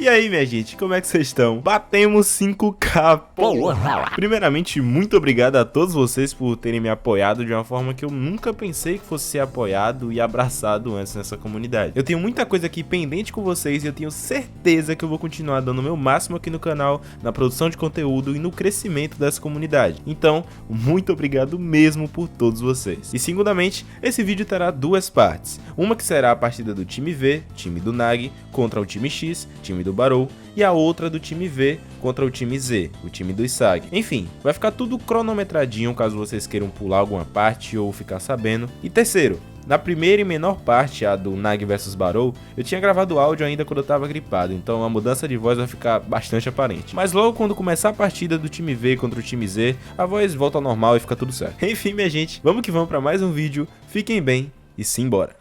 E aí, minha gente, como é que vocês estão? Batemos 5k, porra! Primeiramente, muito obrigado a todos vocês por terem me apoiado de uma forma que eu nunca pensei que fosse ser apoiado e abraçado antes nessa comunidade. Eu tenho muita coisa aqui pendente com vocês e eu tenho certeza que eu vou continuar dando o meu máximo aqui no canal, na produção de conteúdo e no crescimento dessa comunidade. Então, muito obrigado mesmo por todos vocês. E segundamente, esse vídeo terá duas partes. Uma que será a partida do time V, time do Nag, contra o time X, time do Barou, e a outra do time V contra o time Z, o time do Isag. Enfim, vai ficar tudo cronometradinho caso vocês queiram pular alguma parte ou ficar sabendo. E terceiro, na primeira e menor parte, a do Nag vs Barou, eu tinha gravado áudio ainda quando eu tava gripado, então a mudança de voz vai ficar bastante aparente. Mas logo quando começar a partida do time V contra o time Z, a voz volta ao normal e fica tudo certo. Enfim, minha gente, vamos que vamos para mais um vídeo, fiquem bem e simbora!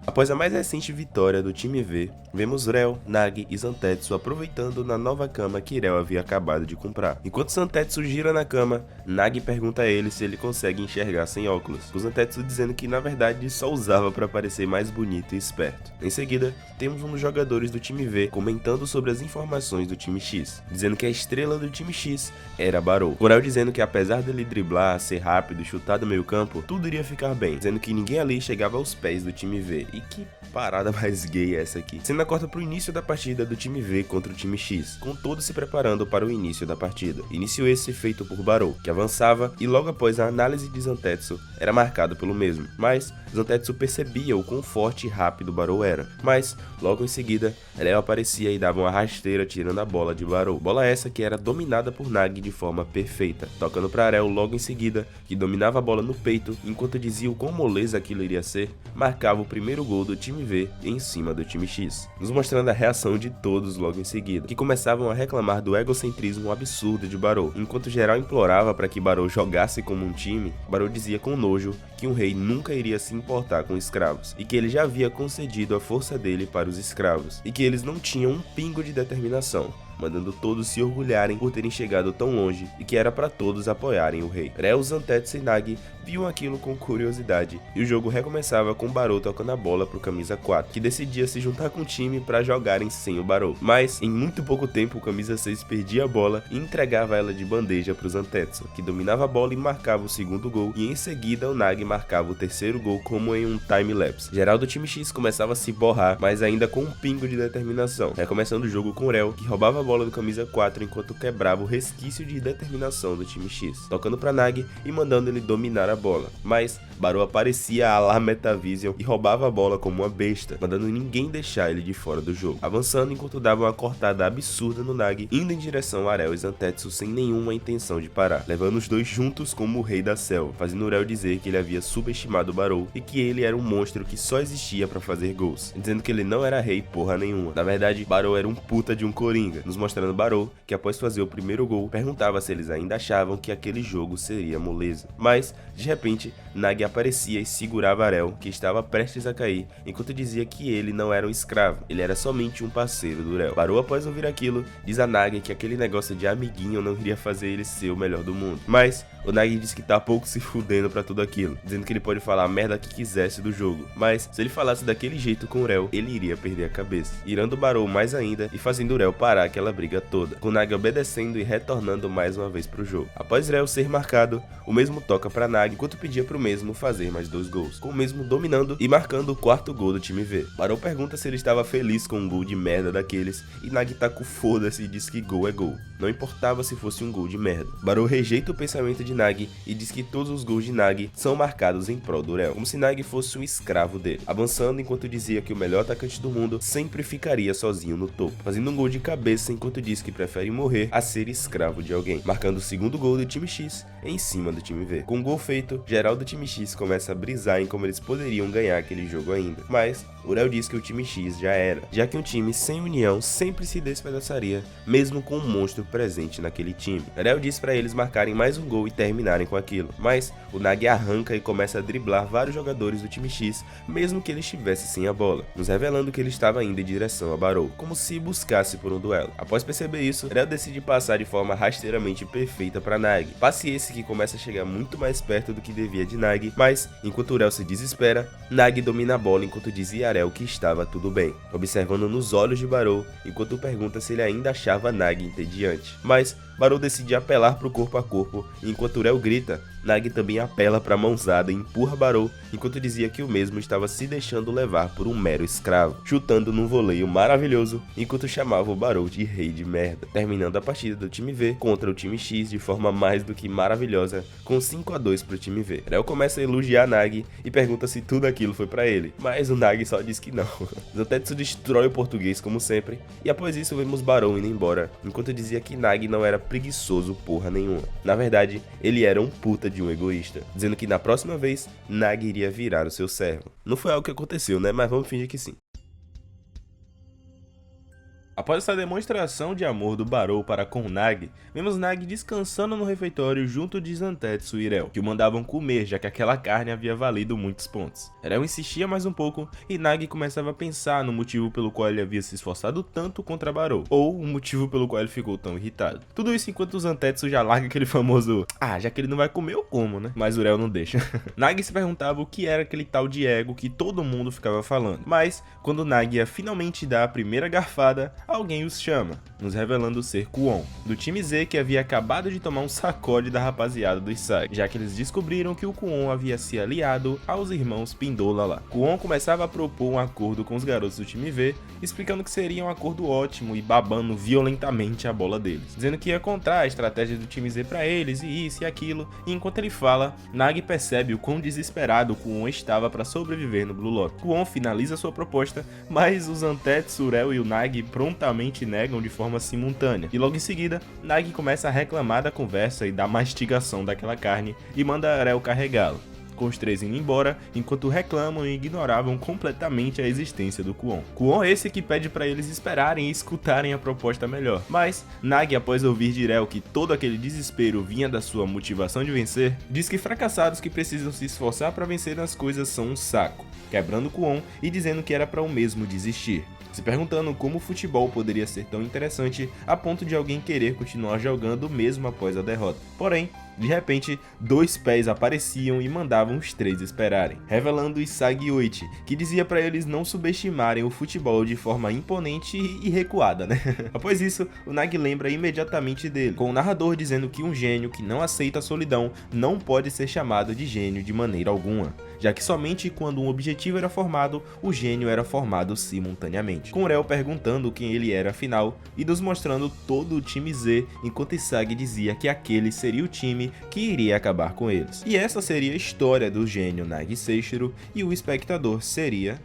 Após a mais recente vitória do time V, vemos Rell, Nag e Zantetsu aproveitando na nova cama que Rell havia acabado de comprar. Enquanto Zantetsu gira na cama, Nag pergunta a ele se ele consegue enxergar sem óculos, com Zantetsu dizendo que na verdade só usava para parecer mais bonito e esperto. Em seguida, temos um dos jogadores do time V comentando sobre as informações do time X, dizendo que a estrela do time X era Barou. Rell dizendo que apesar dele driblar, ser rápido e chutar do meio campo, tudo iria ficar bem, dizendo que ninguém ali chegava aos pés do time V. E que parada mais gay é essa aqui. Cena corta pro início da partida do time V contra o time X, com todos se preparando para o início da partida. Início esse feito por Barou, que avançava e logo após a análise de Zantetsu era marcado pelo mesmo. Mas Zantetsu percebia o quão forte e rápido Barou era. Mas logo em seguida, Rell aparecia e dava uma rasteira tirando a bola de Barou. Bola essa que era dominada por Nag de forma perfeita, tocando para Rell logo em seguida, que dominava a bola no peito, enquanto dizia o quão moleza aquilo iria ser, marcava o primeiro gol do time V em cima do time X, nos mostrando a reação de todos logo em seguida, que começavam a reclamar do egocentrismo absurdo de Barou. Enquanto geral implorava para que Barou jogasse como um time, Barou dizia com nojo que um rei nunca iria se importar com escravos, e que ele já havia concedido a força dele para os escravos, e que eles não tinham um pingo de determinação, mandando todos se orgulharem por terem chegado tão longe e que era para todos apoiarem o rei. Rell, Zantetsu e Nag viam aquilo com curiosidade e o jogo recomeçava com Barou tocando a bola pro camisa 4, que decidia se juntar com o time para jogarem sem o Barou. Mas em muito pouco tempo o camisa 6 perdia a bola e entregava ela de bandeja pro Zantetsu, que dominava a bola e marcava o segundo gol, e em seguida o Nag marcava o terceiro gol como em um time-lapse. Geral do time X começava a se borrar, mas ainda com um pingo de determinação, recomeçando o jogo com Rell, que roubava a bola do camisa 4 enquanto quebrava o resquício de determinação do time X, tocando para Nag e mandando ele dominar a bola. Mas Barou aparecia a la Metavision e roubava a bola como uma besta, mandando ninguém deixar ele de fora do jogo, avançando enquanto dava uma cortada absurda no Nag, indo em direção a Rell e Zantetsu sem nenhuma intenção de parar, levando os dois juntos como o rei da selva, fazendo Rell dizer que ele havia subestimado Barou e que ele era um monstro que só existia para fazer gols, dizendo que ele não era rei porra nenhuma. Na verdade, Barou era um puta de um coringa, nos mostrando Barou, que após fazer o primeiro gol, perguntava se eles ainda achavam que aquele jogo seria moleza. Mas, de repente, Nag aparecia e segurava Rell, que estava prestes a cair, enquanto dizia que ele não era um escravo, ele era somente um parceiro do Rell. Barou, após ouvir aquilo, diz a Nag que aquele negócio de amiguinho não iria fazer ele ser o melhor do mundo. Mas o Nag diz que tá pouco se fudendo pra tudo aquilo, dizendo que ele pode falar a merda que quisesse do jogo, mas se ele falasse daquele jeito com o Rell, ele iria perder a cabeça, irando Barou mais ainda e fazendo o Rell parar aquela briga toda, com Nag obedecendo e retornando mais uma vez pro jogo. Após Rell ser marcado, o mesmo toca pra Nag, enquanto pedia pro mesmo fazer mais 2 gols, com o mesmo dominando e marcando o quarto gol do time V. Barou pergunta se ele estava feliz com um gol de merda daqueles, e Nag tá com foda-se e diz que gol é gol, não importava se fosse um gol de merda. Barou rejeita o pensamento de Nag e diz que todos os gols de Nag são marcados em prol do Rell, como se Nag fosse um escravo dele, avançando enquanto dizia que o melhor atacante do mundo sempre ficaria sozinho no topo, fazendo um gol de cabeça enquanto diz que prefere morrer a ser escravo de alguém, marcando o segundo gol do time X em cima do time V. Com o gol feito, geral do time X começa a brisar em como eles poderiam ganhar aquele jogo ainda, mas o Rell diz que o time X já era, já que um time sem união sempre se despedaçaria, mesmo com um monstro presente naquele time. Rell diz para eles marcarem mais um gol e terminarem com aquilo, mas o Nag arranca e começa a driblar vários jogadores do time X, mesmo que ele estivesse sem a bola, nos revelando que ele estava indo em direção a Barou, como se buscasse por um duelo. Após perceber isso, Rel decide passar de forma rasteiramente perfeita para Nag. Passe esse que começa a chegar muito mais perto do que devia de Nag, mas, enquanto Rel se desespera, Nag domina a bola enquanto dizia a Rel que estava tudo bem, observando nos olhos de Barou, enquanto pergunta se ele ainda achava Nag entediante. Mas Barou decide apelar para o corpo a corpo, e enquanto Rel grita, Nag também apela para a mãozada e empurra Barou, enquanto dizia que o mesmo estava se deixando levar por um mero escravo, chutando num voleio maravilhoso, enquanto chamava o Barou de rei de merda, terminando a partida do time V contra o time X de forma mais do que maravilhosa, com 5-2 pro time V. Rel começa a elogiar Nag e pergunta se tudo aquilo foi para ele, mas o Nag só diz que não. Zantetsu destrói o português como sempre, e após isso vemos Barou indo embora, enquanto dizia que Nag não era preguiçoso porra nenhuma. Na verdade, ele era um puta de um egoísta, dizendo que na próxima vez, Nag iria virar o seu servo. Não foi algo que aconteceu, né? Mas vamos fingir que sim. Após essa demonstração de amor do Barou para com Nag, vemos Nag descansando no refeitório junto de Zantetsu e Rel, que o mandavam comer já que aquela carne havia valido muitos pontos. Rel insistia mais um pouco e Nag começava a pensar no motivo pelo qual ele havia se esforçado tanto contra Barou, ou o motivo pelo qual ele ficou tão irritado. Tudo isso enquanto o Zantetsu já larga aquele famoso já que ele não vai comer eu como, né? Mas o Rel não deixa. Nag se perguntava o que era aquele tal de ego que todo mundo ficava falando, mas quando Nag ia finalmente dar a primeira garfada, alguém os chama, nos revelando ser Kwon, do time Z que havia acabado de tomar um sacode da rapaziada do Isagi, já que eles descobriram que o Kwon havia se aliado aos irmãos Pindola lá. Kwon começava a propor um acordo com os garotos do time V, explicando que seria um acordo ótimo e babando violentamente a bola deles, dizendo que ia contar a estratégia do time Z pra eles e isso e aquilo, e enquanto ele fala, Nag percebe o quão desesperado Kwon estava para sobreviver no Blue Lock. Kwon finaliza sua proposta, mas os Zantetsu, Rel e o Nag prontamente negam de forma simultânea, e logo em seguida, Nag começa a reclamar da conversa e da mastigação daquela carne e manda Rel carregá-lo, com os três indo embora, enquanto reclamam e ignoravam completamente a existência do Kwon. Kwon esse que pede para eles esperarem e escutarem a proposta melhor, mas Nag, após ouvir de Rel que todo aquele desespero vinha da sua motivação de vencer, diz que fracassados que precisam se esforçar para vencer as coisas são um saco, quebrando Kwon e dizendo que era para o mesmo desistir, se perguntando como o futebol poderia ser tão interessante a ponto de alguém querer continuar jogando mesmo após a derrota. Porém, de repente, dois pés apareciam e mandavam os três esperarem, revelando Isagi Oichi, que dizia para eles não subestimarem o futebol de forma imponente e recuada, né? Após isso, o Nag lembra imediatamente dele, com o narrador dizendo que um gênio que não aceita a solidão não pode ser chamado de gênio de maneira alguma, já que somente quando um objetivo era formado, o gênio era formado simultaneamente. Com Rel perguntando quem ele era afinal e nos mostrando todo o time Z, enquanto Isagi dizia que aquele seria o time que iria acabar com eles. E essa seria a história do gênio Nag Seishiro, e o espectador seria...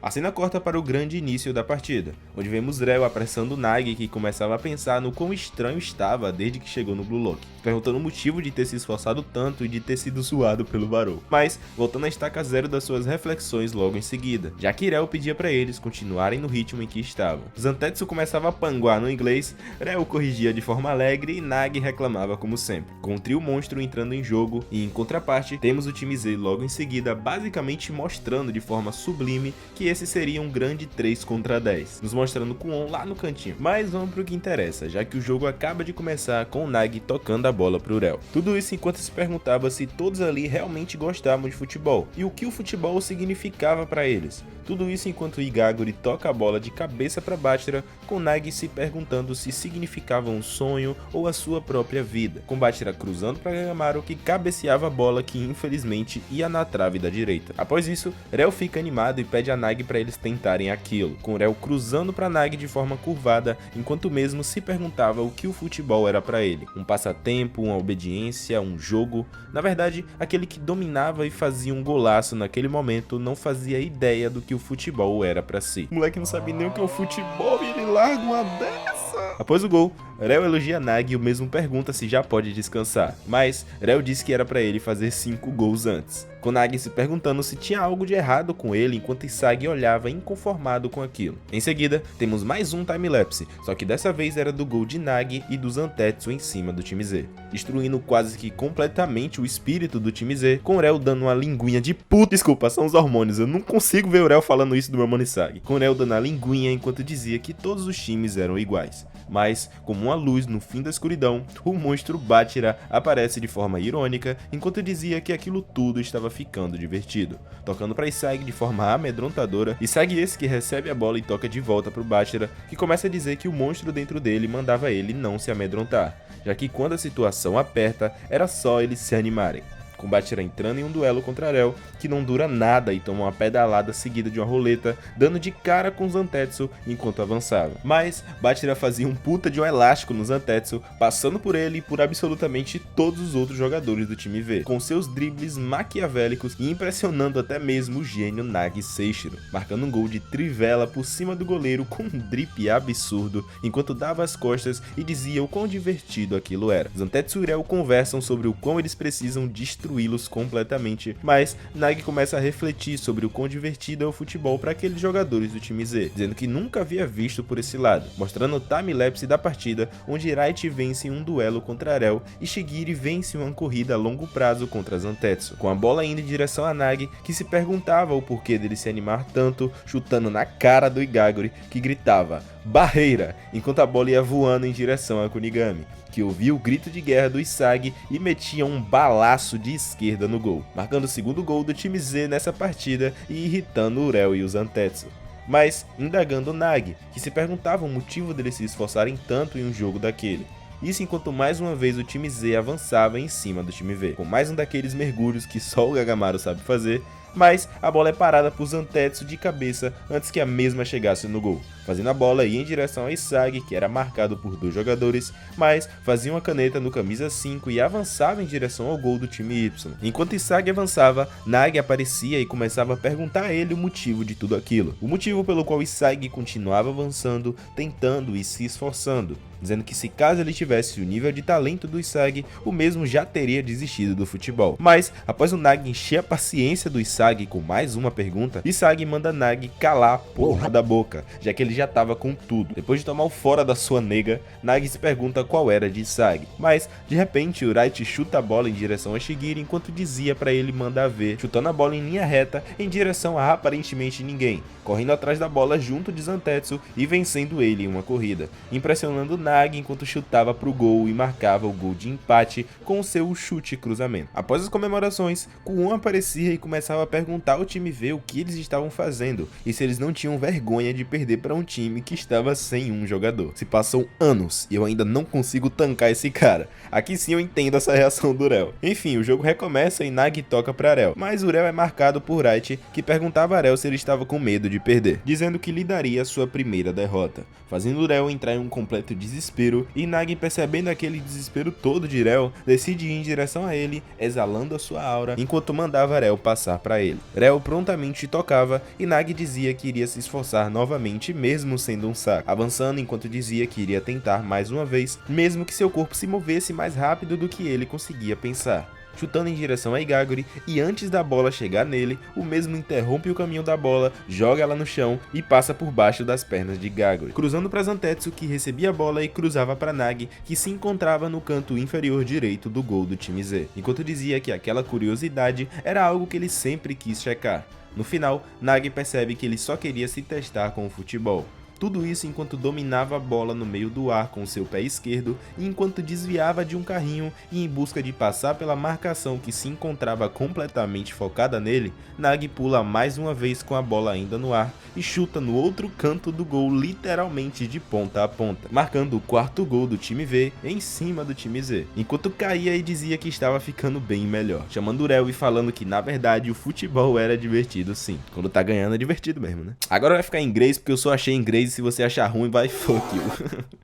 A cena corta para o grande início da partida, onde vemos Rel apressando Nag, que começava a pensar no quão estranho estava desde que chegou no Blue Lock, perguntando o motivo de ter se esforçado tanto e de ter sido zoado pelo Barou, mas voltando à estaca zero das suas reflexões logo em seguida, já que Rel pedia para eles continuarem no ritmo em que estavam. Zantetsu começava a panguar no inglês, Rel corrigia de forma alegre e Nag reclamava como sempre, com o trio monstro entrando em jogo, e em contraparte temos o time Z logo em seguida basicamente mostrando de forma sublime que esse seria um grande 3 contra 10, nos mostrando Kwon lá no cantinho. Mas vamos pro que interessa, já que o jogo acaba de começar com o Nag tocando a bola pro Rel. Tudo isso enquanto se perguntava se todos ali realmente gostavam de futebol, e o que o futebol significava para eles. Tudo isso enquanto Igaguri toca a bola de cabeça para Bachira, com Nag se perguntando se significava um sonho ou a sua própria vida, com Bachira cruzando para Kagamaru, que cabeceava a bola que infelizmente ia na trave da direita. Após isso, Rel fica animado e pede a Nag para eles tentarem aquilo, com Rel cruzando para Nag de forma curvada, enquanto mesmo se perguntava o que o futebol era para ele. Um passatempo, uma obediência, um jogo. Na verdade, aquele que dominava e fazia um golaço naquele momento não fazia ideia do que o futebol era para si. O moleque não sabe nem o que é o futebol e ele larga uma dessa. Após o gol, Rel elogia Nag e o mesmo pergunta se já pode descansar, mas Rel disse que era para ele fazer 5 gols antes. com Nagi se perguntando se tinha algo de errado com ele enquanto Isagi olhava inconformado com aquilo. Em seguida, temos mais um timelapse, só que dessa vez era do gol de Nagi e do Zantetsu em cima do time Z, destruindo quase que completamente o espírito do time Z, com Rel dando uma linguinha de puta. Desculpa, são os hormônios, eu não consigo ver o Rel falando isso do meu mano Isagi. Com Rel dando a linguinha enquanto dizia que todos os times eram iguais. Mas, como uma luz no fim da escuridão, o monstro Bátira aparece de forma irônica enquanto dizia que aquilo tudo estava ficando divertido, tocando para Isagi de forma amedrontadora. Isagi esse que recebe a bola e toca de volta pro Bátira, que começa a dizer que o monstro dentro dele mandava ele não se amedrontar, já que quando a situação aperta, era só eles se animarem. Com Bátira entrando em um duelo contra Rel, que não dura nada e toma uma pedalada seguida de uma roleta, dando de cara com Zantetsu enquanto avançava. Mas Bátira fazia um puta de um elástico no Zantetsu, passando por ele e por absolutamente todos os outros jogadores do time V, com seus dribles maquiavélicos e impressionando até mesmo o gênio Nagi Seishiro, marcando um gol de trivela por cima do goleiro com um drip absurdo, enquanto dava as costas e dizia o quão divertido aquilo era. Zantetsu e Rel conversam sobre o quão eles precisam destruí-los completamente, mas Nagi começa a refletir sobre o quão divertido é o futebol para aqueles jogadores do time Z, dizendo que nunca havia visto por esse lado, mostrando o timelapse da partida onde Right vence um duelo contra Rel e Shigiri vence uma corrida a longo prazo contra Zantetsu, com a bola indo em direção a Nagi, que se perguntava o porquê dele se animar tanto, chutando na cara do Igaguri, que gritava "Barreira!", enquanto a bola ia voando em direção a Kunigami, que ouvia o grito de guerra do Isagi e metia um balaço de esquerda no gol, marcando o segundo gol do time Z nessa partida e irritando o Rel e o Zantetsu. Mas indagando Nagi, que se perguntava o motivo deles se esforçarem tanto em um jogo daquele. Isso enquanto mais uma vez o time Z avançava em cima do time V, com mais um daqueles mergulhos que só o Gagamaru sabe fazer, mas a bola é parada por Zantetsu de cabeça antes que a mesma chegasse no gol, fazendo a bola ir em direção a Isagi, que era marcado por dois jogadores, mas fazia uma caneta no camisa 5 e avançava em direção ao gol do time Y. Enquanto Isagi avançava, Nagi aparecia e começava a perguntar a ele o motivo de tudo aquilo, o motivo pelo qual Isagi continuava avançando, tentando e se esforçando, dizendo que se caso ele tivesse o nível de talento do Isagi, o mesmo já teria desistido do futebol. Mas, após o Nagi encher a paciência do Isagi com mais uma pergunta, Isagi manda Nagi calar a porra da boca, já que ele já tava com tudo. Depois de tomar o fora da sua nega, Nagi se pergunta qual era de Isagi. Mas, de repente, Uraite chuta a bola em direção a Shigiri enquanto dizia pra ele mandar ver, chutando a bola em linha reta em direção a aparentemente ninguém, correndo atrás da bola junto de Zantetsu e vencendo ele em uma corrida, impressionando Nagi enquanto chutava pro gol e marcava o gol de empate com o seu chute cruzamento. Após as comemorações, Kuon aparecia e começava a perguntar ao time V o que eles estavam fazendo e se eles não tinham vergonha de perder para um time que estava sem um jogador. Se passam anos e eu ainda não consigo tancar esse cara. Aqui sim eu entendo essa reação do Rel. Enfim, o jogo recomeça e Nagi toca pra Rel, mas o Rel é marcado por Right, que perguntava a Rel se ele estava com medo de perder, dizendo que lhe daria sua primeira derrota, fazendo o Rel entrar em um completo desespero, e Nagi, percebendo aquele desespero todo de Rel, decide ir em direção a ele, exalando a sua aura, enquanto mandava Rel passar para ele. Rel prontamente tocava e Nagi dizia que iria se esforçar novamente mesmo sendo um saco, avançando enquanto dizia que iria tentar mais uma vez, mesmo que seu corpo se movesse mais rápido do que ele conseguia pensar, chutando em direção a Igaguri, e antes da bola chegar nele, o mesmo interrompe o caminho da bola, joga ela no chão e passa por baixo das pernas de Igaguri, cruzando para Zantetsu, que recebia a bola e cruzava para Nagi, que se encontrava no canto inferior direito do gol do time Z, enquanto dizia que aquela curiosidade era algo que ele sempre quis checar. No final, Nagi percebe que ele só queria se testar com o futebol. Tudo isso enquanto dominava a bola no meio do ar com seu pé esquerdo e enquanto desviava de um carrinho e em busca de passar pela marcação que se encontrava completamente focada nele, Nagi pula mais uma vez com a bola ainda no ar e chuta no outro canto do gol literalmente de ponta a ponta, marcando o quarto gol do time V em cima do time Z, enquanto caía e dizia que estava ficando bem melhor, chamando o Rel e falando que na verdade o futebol era divertido sim, quando tá ganhando é divertido mesmo, né? Agora vai ficar em inglês porque eu só achei inglês. Se você achar ruim, vai fuck you.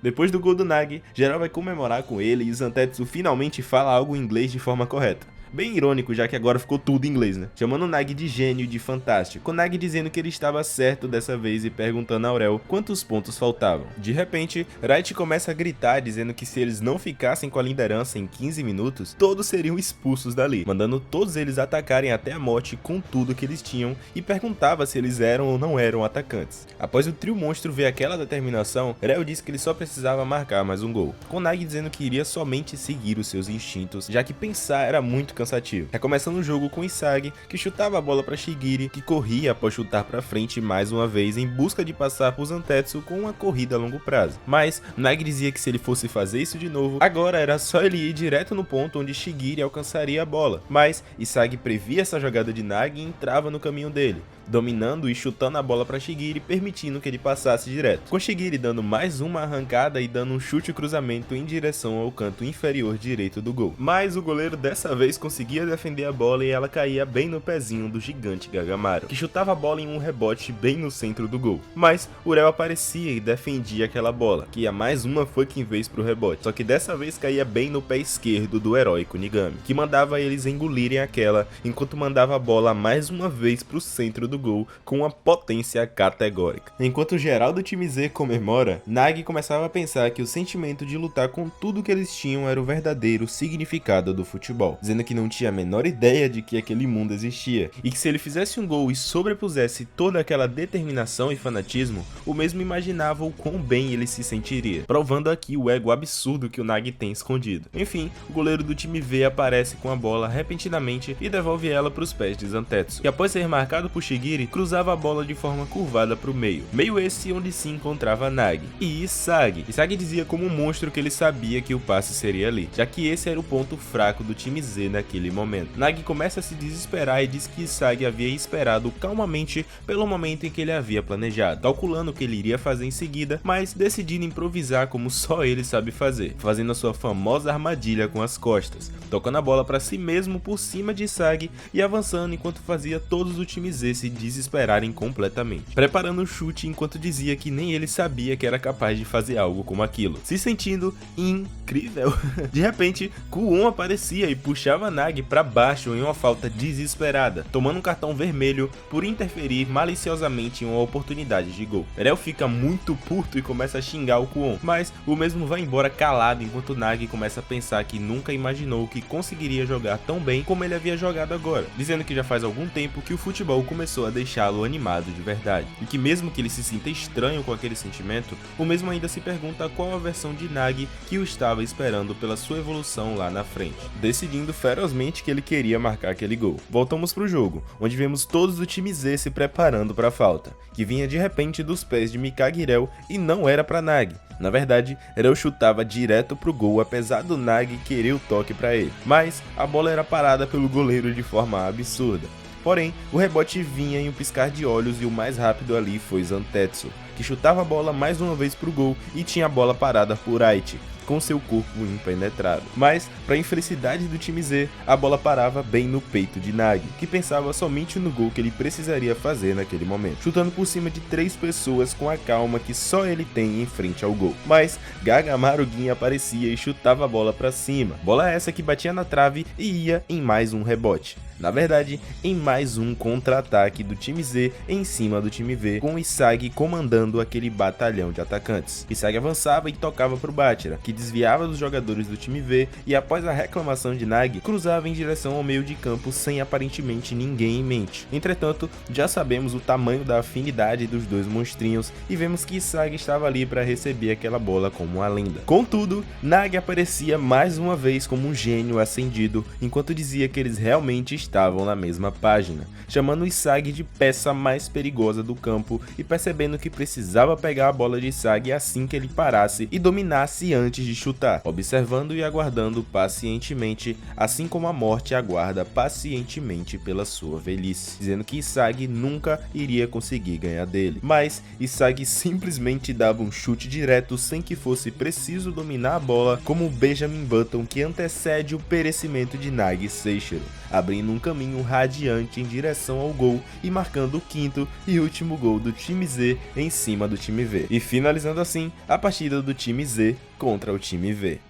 Depois do gol do Nagi, geral vai comemorar com ele e Zantetsu finalmente fala algo em inglês de forma correta. bem irônico, já que agora ficou tudo em inglês, né? Chamando Nag de gênio e de fantástico, com Nag dizendo que ele estava certo dessa vez e perguntando a Aurel quantos pontos faltavam. De repente, Wright começa a gritar dizendo que se eles não ficassem com a liderança em 15 minutos, todos seriam expulsos dali, mandando todos eles atacarem até a morte com tudo que eles tinham e perguntava se eles eram ou não eram atacantes. Após o trio monstro ver aquela determinação, Rel disse que ele só precisava marcar mais um gol, com Nag dizendo que iria somente seguir os seus instintos, já que pensar era muito cansativo. Recomeçando o jogo com Isagi, que chutava a bola para Shigiri, que corria após chutar para frente mais uma vez em busca de passar por Zantetsu com uma corrida a longo prazo. Mas Nag dizia que se ele fosse fazer isso de novo, agora era só ele ir direto no ponto onde Shigiri alcançaria a bola. Mas Isagi previa essa jogada de Nag e entrava no caminho dele, dominando e chutando a bola para Shigiri, permitindo que ele passasse direto, com Shigiri dando mais uma arrancada e dando um chute cruzamento em direção ao canto inferior direito do gol. Mas o goleiro dessa vez conseguia defender a bola e ela caía bem no pezinho do gigante Gagamaru, que chutava a bola em um rebote bem no centro do gol. Mas Urel aparecia e defendia aquela bola, que ia mais uma fucking vez pro rebote, só que dessa vez caía bem no pé esquerdo do herói Kunigami, que mandava eles engolirem aquela, enquanto mandava a bola mais uma vez pro centro do gol com uma potência categórica. Enquanto geral do time Z comemora, Nag começava a pensar que o sentimento de lutar com tudo que eles tinham era o verdadeiro significado do futebol, dizendo que não tinha a menor ideia de que aquele mundo existia, e que se ele fizesse um gol e sobrepusesse toda aquela determinação e fanatismo, o mesmo imaginava o quão bem ele se sentiria, provando aqui o ego absurdo que o Nag tem escondido. Enfim, o goleiro do time V aparece com a bola repentinamente e devolve ela para os pés de Zantetsu, que após ser marcado por Shigiri, cruzava a bola de forma curvada para o meio esse onde se encontrava Nag e Isagi. Isagi dizia como um monstro que ele sabia que o passe seria ali, já que esse era o ponto fraco do time Z naquele momento. Nag começa a se desesperar e diz que Isagi havia esperado calmamente pelo momento em que ele havia planejado, calculando o que ele iria fazer em seguida, mas decidindo improvisar como só ele sabe fazer, fazendo a sua famosa armadilha com as costas, tocando a bola para si mesmo por cima de Isagi e avançando enquanto fazia todos do time Z se desesperarem completamente, preparando o chute enquanto dizia que nem ele sabia que era capaz de fazer algo como aquilo, se sentindo incrível. De repente, Kuon aparecia e puxava Nag para baixo em uma falta desesperada, tomando um cartão vermelho por interferir maliciosamente em uma oportunidade de gol. Rel fica muito puto e começa a xingar o Kuon, mas o mesmo vai embora calado enquanto Nag começa a pensar que nunca imaginou que conseguiria jogar tão bem como ele havia jogado agora, dizendo que já faz algum tempo que o futebol começou a deixá-lo animado de verdade, e que mesmo que ele se sinta estranho com aquele sentimento, o mesmo ainda se pergunta qual a versão de Nag que o estava esperando pela sua evolução lá na frente, decidindo ferozmente que ele queria marcar aquele gol. Voltamos pro jogo, onde vemos todos do time Z se preparando para a falta, que vinha de repente dos pés de Mikage e Rel e não era para Nag. Na verdade, Rel chutava direto pro gol apesar do Nag querer o toque para ele, mas a bola era parada pelo goleiro de forma absurda. Porém, o rebote vinha em um piscar de olhos e o mais rápido ali foi Zantetsu, que chutava a bola mais uma vez pro gol e tinha a bola parada por Aichi, com seu corpo impenetrável. Mas, para a infelicidade do time Z, a bola parava bem no peito de Nag, que pensava somente no gol que ele precisaria fazer naquele momento, chutando por cima de 3 pessoas com a calma que só ele tem em frente ao gol. Mas Gagamaru Gin aparecia e chutava a bola para cima, bola essa que batia na trave e ia em mais um rebote. Na verdade, em mais um contra-ataque do time Z em cima do time V, com Isagi comandando aquele batalhão de atacantes. Isagi avançava e tocava pro Bachira, que desviava dos jogadores do time V e após a reclamação de Nag, cruzava em direção ao meio de campo sem aparentemente ninguém em mente. Entretanto, já sabemos o tamanho da afinidade dos dois monstrinhos e vemos que Isagi estava ali para receber aquela bola como uma lenda. Contudo, Nag aparecia mais uma vez como um gênio ascendido, enquanto dizia que eles realmente estavam na mesma página, chamando Isagi de peça mais perigosa do campo e percebendo que precisava pegar a bola de Isagi assim que ele parasse e dominasse antes de chutar, observando e aguardando pacientemente, assim como a morte aguarda pacientemente pela sua velhice, dizendo que Isagi nunca iria conseguir ganhar dele. Mas Isagi simplesmente dava um chute direto sem que fosse preciso dominar a bola, como o Benjamin Button que antecede o perecimento de Nag Seichiro, abrindo um caminho radiante em direção ao gol e marcando o quinto e último gol do time Z em cima do time V, e finalizando assim a partida do time Z contra o time V.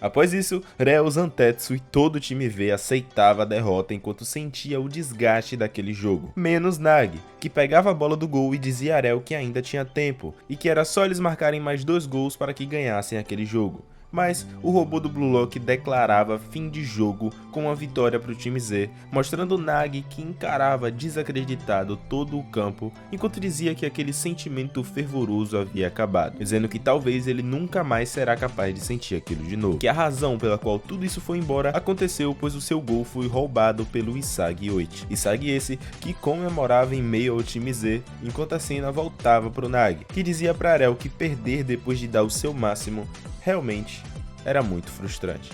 Após isso, Reo, Zantetsu e todo o time V aceitava a derrota enquanto sentia o desgaste daquele jogo. Menos Nagi, que pegava a bola do gol e dizia a Reo que ainda tinha tempo, e que era só eles marcarem mais 2 gols para que ganhassem aquele jogo. Mas o robô do Blue Lock declarava fim de jogo com uma vitória para o time Z, mostrando Nagi que encarava desacreditado todo o campo, enquanto dizia que aquele sentimento fervoroso havia acabado, dizendo que talvez ele nunca mais será capaz de sentir aquilo de novo. Que a razão pela qual tudo isso foi embora aconteceu pois o seu gol foi roubado pelo Isagi Oichi. Isagi esse que comemorava em meio ao time Z, enquanto a cena voltava pro Nagi, que dizia para Arel que perder depois de dar o seu máximo realmente era muito frustrante.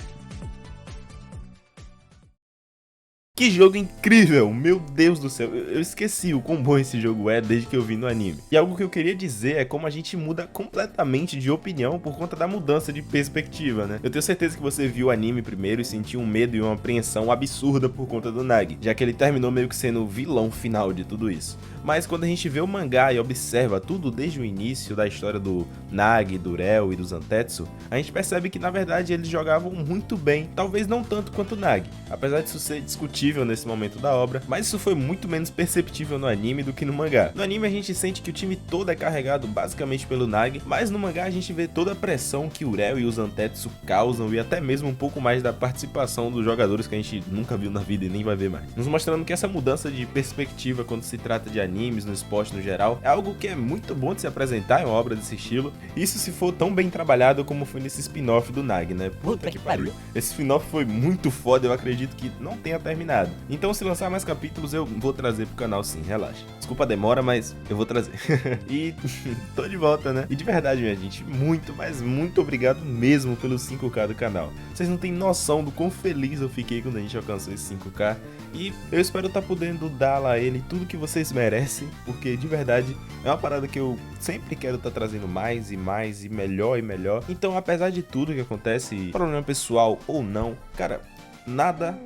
Que jogo incrível! Meu Deus do céu, eu esqueci o quão bom esse jogo é desde que eu vi no anime. E algo que eu queria dizer é como a gente muda completamente de opinião por conta da mudança de perspectiva, né? Eu tenho certeza que você viu o anime primeiro e sentiu um medo e uma apreensão absurda por conta do Nagi, já que ele terminou meio que sendo o vilão final de tudo isso. Mas quando a gente vê o mangá e observa tudo desde o início da história do Nagi, do Reo e do Zantetsu, a gente percebe que na verdade eles jogavam muito bem, talvez não tanto quanto o Nagi, apesar disso ser discutível nesse momento da obra, mas isso foi muito menos perceptível no anime do que no mangá. No anime a gente sente que o time todo é carregado basicamente pelo Nagi, mas no mangá a gente vê toda a pressão que o Reo e o Zantetsu causam e até mesmo um pouco mais da participação dos jogadores que a gente nunca viu na vida e nem vai ver mais, nos mostrando que essa mudança de perspectiva quando se trata de animes, no esporte no geral, é algo que é muito bom de se apresentar em uma obra desse estilo, isso se for tão bem trabalhado como foi nesse spin-off do Nagi, né? Puta que pariu. Esse spin-off foi muito foda, eu acredito que não tenha terminado. Então se lançar mais capítulos eu vou trazer pro canal sim, relaxa. Desculpa a demora, mas eu vou trazer. E tô de volta, né? E de verdade, minha gente, muito, mas muito obrigado mesmo pelos 5k do canal. Vocês não têm noção do quão feliz eu fiquei quando a gente alcançou esse 5k. E eu espero estar podendo dar lá a ele tudo que vocês merecem, porque de verdade é uma parada que eu sempre quero estar trazendo mais e mais e melhor e melhor. Então apesar de tudo que acontece, problema pessoal ou não, cara, nada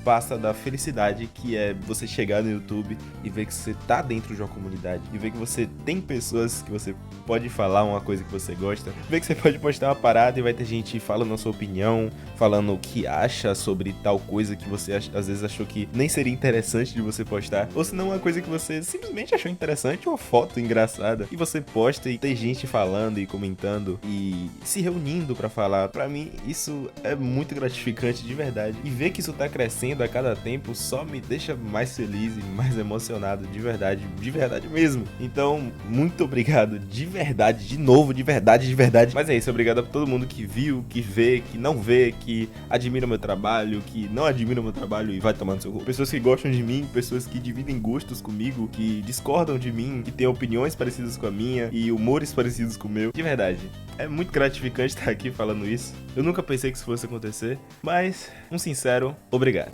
passa da felicidade que é você chegar no YouTube e ver que você tá dentro de uma comunidade e ver que você tem pessoas que você pode falar uma coisa que você gosta, ver que você pode postar uma parada e vai ter gente falando a sua opinião, falando o que acha sobre tal coisa que você às vezes achou que nem seria interessante de você postar, ou se não uma coisa que você simplesmente achou interessante, uma foto engraçada, e você posta e tem gente falando e comentando e se reunindo pra falar. Pra mim isso é muito gratificante de verdade, e ver que isso tá crescendo a cada tempo só me deixa mais feliz e mais emocionado de verdade mesmo. Então, muito obrigado de verdade, de novo, de verdade. Mas é isso, obrigado a todo mundo que viu, que vê, que não vê, que admira o meu trabalho, que não admira o meu trabalho e vai tomar no seu cu. Pessoas que gostam de mim, pessoas que dividem gostos comigo, que discordam de mim, que têm opiniões parecidas com a minha e humores parecidos com o meu. De verdade, é muito gratificante estar aqui falando isso. Eu nunca pensei que isso fosse acontecer, mas um sincero obrigado.